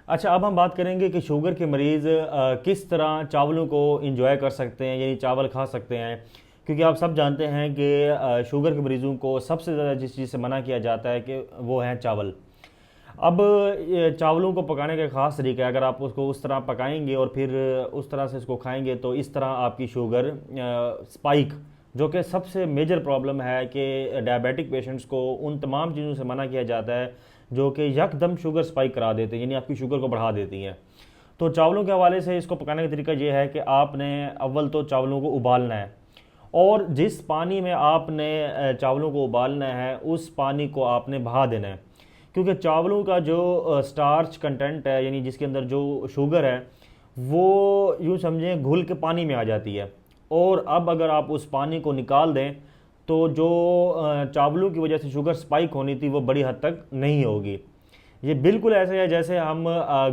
अच्छा, अब हम बात करेंगे कि शुगर के मरीज़ किस तरह चावलों को इंजॉय कर सकते हैं, यानी चावल खा सकते हैं। क्योंकि आप सब जानते हैं कि शुगर के मरीज़ों को सबसे ज़्यादा जिस चीज़ से मना किया जाता है कि वो है चावल। अब ये चावलों को पकाने का ख़ास तरीका है, अगर आप उसको उस तरह पकाएंगे और फिर उस तरह से इसको खाएंगे तो इस तरह आपकी शुगर स्पाइक, जो कि सबसे मेजर प्रॉब्लम है कि डायबिटिक पेशेंट्स को उन तमाम चीज़ों से मना किया जाता है जो कि यकदम शुगर स्पाइक करा देते हैं, यानी आपकी शुगर को बढ़ा देती हैं। तो चावलों के हवाले से इसको पकाने का तरीका ये है कि आपने अव्वल तो चावलों को उबालना है, और जिस पानी में आपने चावलों को उबालना है उस पानी को आपने बहा देना है। क्योंकि चावलों का जो स्टार्च कंटेंट है, यानी जिसके अंदर जो शुगर है, वो यूँ समझें घुल के पानी में आ जाती है। और अब अगर आप उस पानी को निकाल दें तो जो चावलों की वजह से शुगर स्पाइक होनी थी वो बड़ी हद तक नहीं होगी। ये बिल्कुल ऐसे है जैसे हम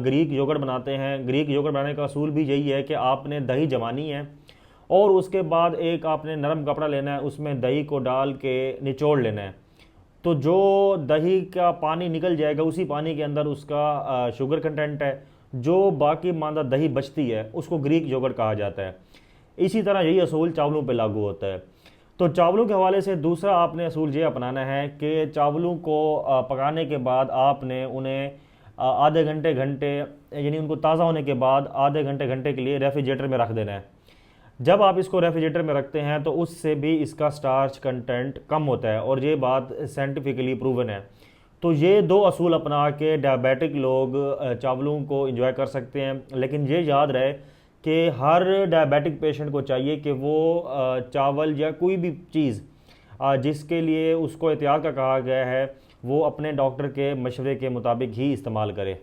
ग्रीक योगर्ट बनाते हैं। ग्रीक योगर्ट बनाने का असूल भी यही है कि आपने दही जमानी है और उसके बाद एक आपने नरम कपड़ा लेना है, उसमें दही को डाल के निचोड़ लेना है। तो जो दही का पानी निकल जाएगा उसी पानी के अंदर उसका शुगर कंटेंट है। जो बाकी मादा दही बचती है उसको ग्रीक योगर्ट कहा जाता है। इसी तरह यही असूल चावलों पे लागू होता है। तो चावलों के हवाले से दूसरा आपने असूल ये अपनाना है कि चावलों को पकाने के बाद आपने उन्हें आधे घंटे घंटे, यानी उनको ताज़ा होने के बाद आधे घंटे घंटे के लिए रेफ्रिजरेटर में रख देना है। जब आप इसको रेफ्रिजरेटर में रखते हैं तो उससे भी इसका स्टार्च कंटेंट कम होता है, और ये बात साइंटिफिकली प्रूवन है। तो ये दो असूल अपना के डायबिटिक लोग चावलों को इंजॉय कर सकते हैं। लेकिन ये याद रहे कि हर डायबिटिक पेशेंट को चाहिए कि वो चावल या कोई भी चीज़ जिसके लिए उसको एहतियात का कहा गया है वो अपने डॉक्टर के मशवरे के मुताबिक ही इस्तेमाल करे।